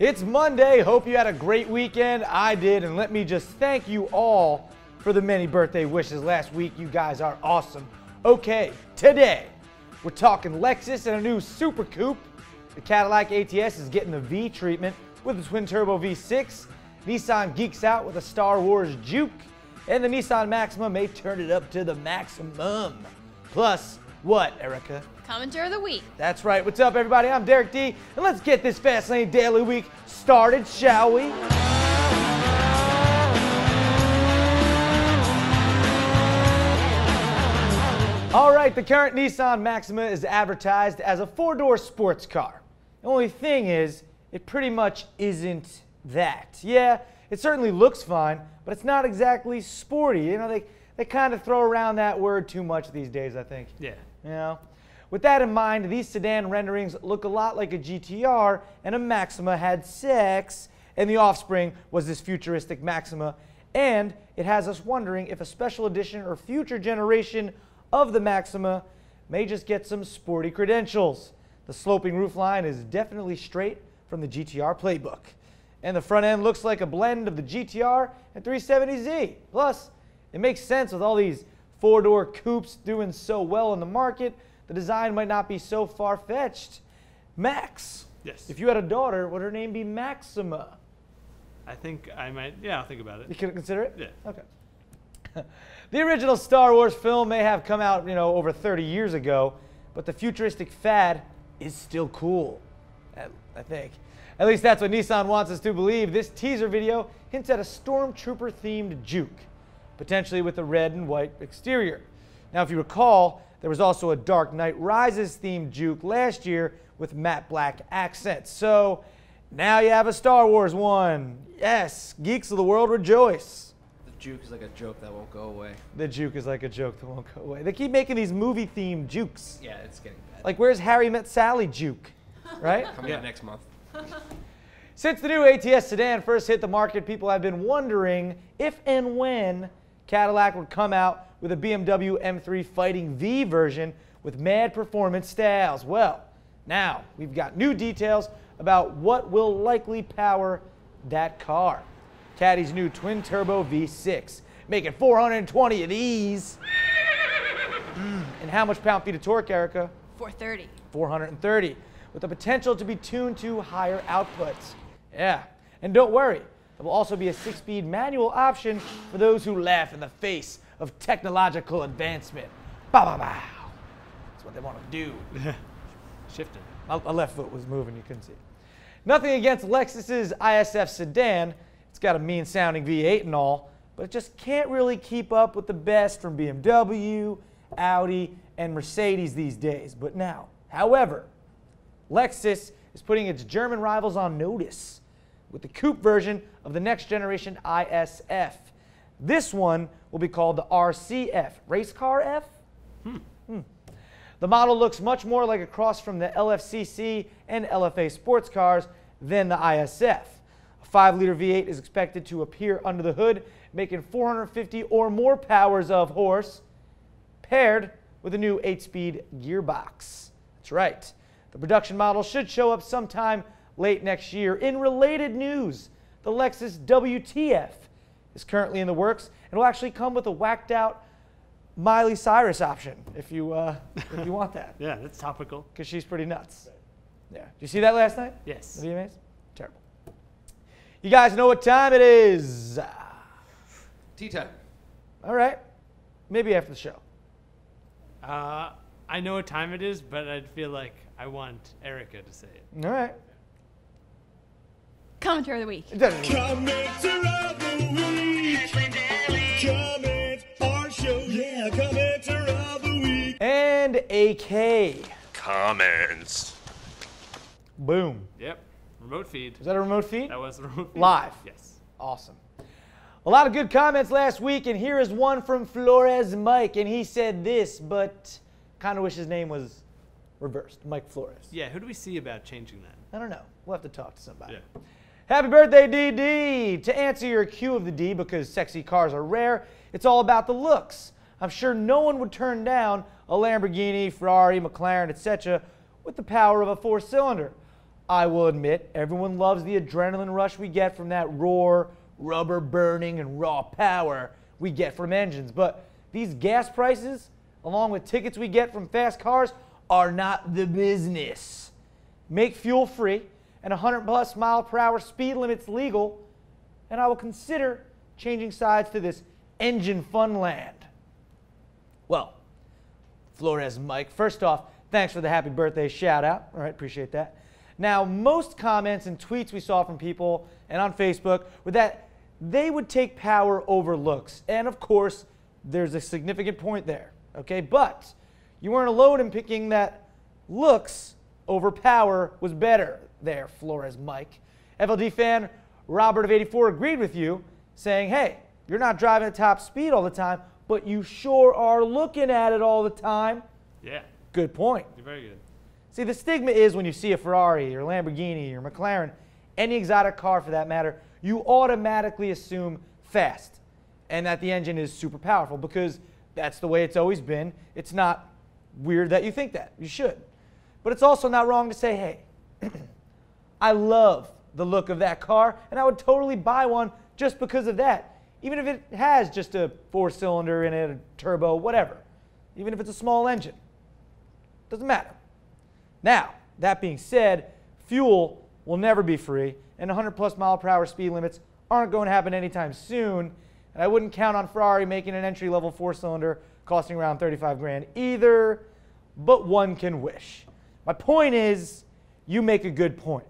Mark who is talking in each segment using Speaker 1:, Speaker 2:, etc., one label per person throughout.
Speaker 1: It's Monday. Hope you had a great weekend. I did, and let me just thank you all for the many birthday wishes last week. You guys are awesome. Okay, today we're talking Lexus and a new Super Coupe. The Cadillac ATS is getting the V treatment with the twin-turbo V6. Nissan geeks out with a Star Wars Juke, and the Nissan Maxima may turn it up to the maximum. Plus, what, Erica?
Speaker 2: Commenter of the week.
Speaker 1: That's right. What's up, everybody? I'm Derek D, and let's get this Fastlane Daily Week started, shall we? All right, the current Nissan Maxima is advertised as a four-door sports car. The only thing is, it pretty much isn't that. Yeah, it certainly looks fine, but it's not exactly sporty. You know, they kind of throw around that word too much these days, I think.
Speaker 3: Yeah.
Speaker 1: You know? With that in mind, these sedan renderings look a lot like a GTR, and a Maxima had sex, and the offspring was this futuristic Maxima, and it has us wondering if a special edition or future generation of the Maxima may just get some sporty credentials. The sloping roofline is definitely straight from the GTR playbook, and the front end looks like a blend of the GTR and 370Z. Plus, it makes sense with all these four-door coupes doing so well in the market. The design might not be so far-fetched. Max.
Speaker 3: Yes.
Speaker 1: If you had a daughter, would her name be Maxima?
Speaker 3: I think I might, yeah, I'll think about it.
Speaker 1: You can consider it?
Speaker 3: Yeah.
Speaker 1: Okay. The original Star Wars film may have come out, over 30 years ago, but the futuristic fad is still cool, I think. At least that's what Nissan wants us to believe. This teaser video hints at a Stormtrooper-themed Juke, potentially with a red and white exterior. Now, if you recall, there was also a Dark Knight Rises themed Juke last year with matte black accents. So now you have a Star Wars one. Yes, geeks of the world rejoice.
Speaker 4: The Juke is like a joke that won't go away.
Speaker 1: The Juke is like a joke that won't go away. They keep making these movie themed Jukes.
Speaker 4: Yeah, it's getting bad.
Speaker 1: Like, where's Harry Met Sally Juke? Right?
Speaker 4: Coming out next month.
Speaker 1: Since the new ATS sedan first hit the market, people have been wondering if and when Cadillac would come out with a BMW M3 Fighting V version with mad performance styles. Well, now we've got new details about what will likely power that car. Caddy's new twin-turbo V6, making 420 of these. And how much pound-feet of torque, Erica?
Speaker 2: 430.
Speaker 1: 430, with the potential to be tuned to higher outputs. Yeah, and don't worry, there will also be a 6-speed manual option for those who laugh in the face of technological advancement. Bow, bow, bow. That's what they want to do.
Speaker 3: Shifting.
Speaker 1: My left foot was moving, you couldn't see. Nothing against Lexus's ISF sedan. It's got a mean-sounding V8 and all, but it just can't really keep up with the best from BMW, Audi, and Mercedes these days. But now, however, Lexus is putting its German rivals on notice with the coupe version of the next generation ISF. This one will be called the RCF. Race car F? The model looks much more like a cross from the LFCC and LFA sports cars than the ISF. A 5-liter V8 is expected to appear under the hood, making 450 or more powers of horse, paired with a new 8-speed gearbox. That's right. The production model should show up sometime late next year. In related news, the Lexus WTF is currently in the works and will actually come with a whacked-out Miley Cyrus option if you want that.
Speaker 3: Yeah, that's topical.
Speaker 1: Because she's pretty nuts. Yeah. Did you see that last night?
Speaker 3: Yes.
Speaker 1: The VMAs? Terrible. You guys know what time it is.
Speaker 4: Tea time.
Speaker 1: All right. Maybe after the show.
Speaker 3: I know what time it is, but I feel like I want Erica to say it.
Speaker 1: All right.
Speaker 2: Commenter of the week.
Speaker 1: It doesn't.
Speaker 5: Commenter of the week. Comment our show. Yeah, commenter of the week.
Speaker 1: And AK.
Speaker 5: Comments.
Speaker 1: Boom.
Speaker 3: Yep. Remote feed.
Speaker 1: Is that a remote feed?
Speaker 3: That was the remote feed.
Speaker 1: Live.
Speaker 3: Yes.
Speaker 1: Awesome. A lot of good comments last week, and here is one from Flores Mike, and he said this, but kind of wish his name was reversed. Mike Flores.
Speaker 3: Yeah, who do we see about changing that?
Speaker 1: I don't know. We'll have to talk to somebody.
Speaker 3: Yeah.
Speaker 1: Happy birthday, DD! To answer your cue of the D, because sexy cars are rare, it's all about the looks. I'm sure no one would turn down a Lamborghini, Ferrari, McLaren, etc. with the power of a 4-cylinder. I will admit, everyone loves the adrenaline rush we get from that roar, rubber burning, and raw power we get from engines. But these gas prices, along with tickets we get from fast cars, are not the business. Make fuel free and 100+ mile per hour speed limits legal, and I will consider changing sides to this engine fun land. Well, Flores Mike, first off, thanks for the happy birthday shout out. All right, appreciate that. Now, most comments and tweets we saw from people and on Facebook were that they would take power over looks. And of course, there's a significant point there, okay? But you weren't alone in picking that looks over power was better there, Flores Mike. FLD fan Robert of 84 agreed with you, saying, hey, you're not driving at top speed all the time, but you sure are looking at it all the time.
Speaker 3: Yeah.
Speaker 1: Good point.
Speaker 3: You're very good.
Speaker 1: See, the stigma is when you see a Ferrari or Lamborghini or McLaren, any exotic car for that matter, you automatically assume fast and that the engine is super powerful because that's the way it's always been. It's not weird that you think that. You should. But it's also not wrong to say, hey, I love the look of that car and I would totally buy one just because of that. Even if it has just a 4-cylinder in it, a turbo, whatever. Even if it's a small engine. Doesn't matter. Now, that being said, fuel will never be free, and 100+ mile per hour speed limits aren't going to happen anytime soon. And I wouldn't count on Ferrari making an entry-level 4-cylinder costing around 35 grand either, but one can wish. My point is, you make a good point.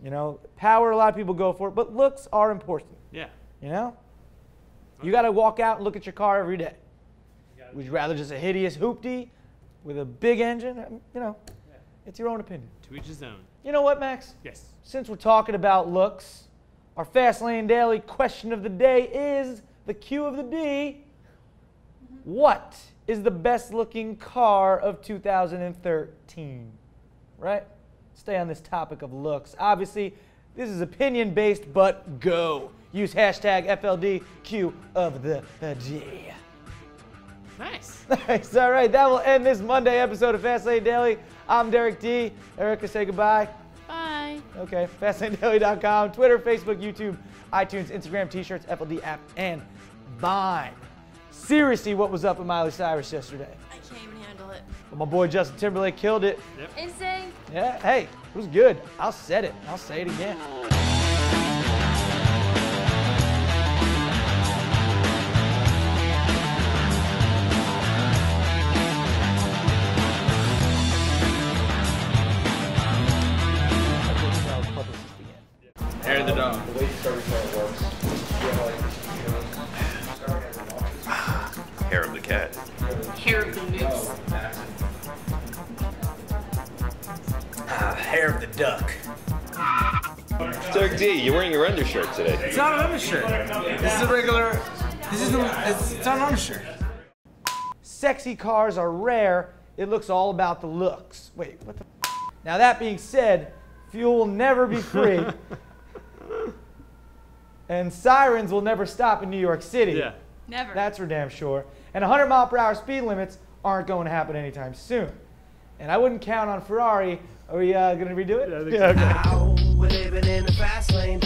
Speaker 1: You know, power, a lot of people go for it, but looks are important.
Speaker 3: Yeah.
Speaker 1: You know? You got to walk out and look at your car every day. Would you rather just a hideous hoopty with a big engine? You know, it's your own opinion.
Speaker 3: To each his own.
Speaker 1: You know what, Max?
Speaker 3: Yes.
Speaker 1: Since we're talking about looks, our Fast Lane Daily question of the day is the Q of the D. What is the best looking car of 2013? Right? Stay on this topic of looks. Obviously, this is opinion based, but go. Use hashtag FLD Q of the day.
Speaker 3: Nice.
Speaker 1: Nice. All right, that will end this Monday episode of Fast Lane Daily. I'm Derek D. Erica, say goodbye.
Speaker 2: Bye.
Speaker 1: Okay, fastlanedaily.com, Twitter, Facebook, YouTube, iTunes, Instagram, T-shirts, FLD app, and Vine. Seriously, what was up with Miley Cyrus yesterday?
Speaker 2: I can't even handle it.
Speaker 1: Well, my boy Justin Timberlake killed it.
Speaker 3: Yep.
Speaker 2: Insane.
Speaker 1: Yeah, hey, it was good. I'll say it. I'll say it again.
Speaker 4: Hair of the dog.
Speaker 6: Hair of the cat.
Speaker 2: Hair of the moose.
Speaker 1: Hair of the duck.
Speaker 6: Derek D, you're wearing your undershirt today.
Speaker 7: It's not an undershirt. This is a regular. It's not an undershirt.
Speaker 1: Sexy cars are rare. It looks all about the looks. Wait, what the? Now that being said, fuel will never be free. And sirens will never stop in New York City.
Speaker 3: Yeah.
Speaker 2: Never.
Speaker 1: That's for damn sure. And 100 mile per hour speed limits aren't going to happen anytime soon. And I wouldn't count on Ferrari. Are we going to redo it?
Speaker 3: Yeah, I think so.
Speaker 1: Okay.
Speaker 8: We're living in the fast lane.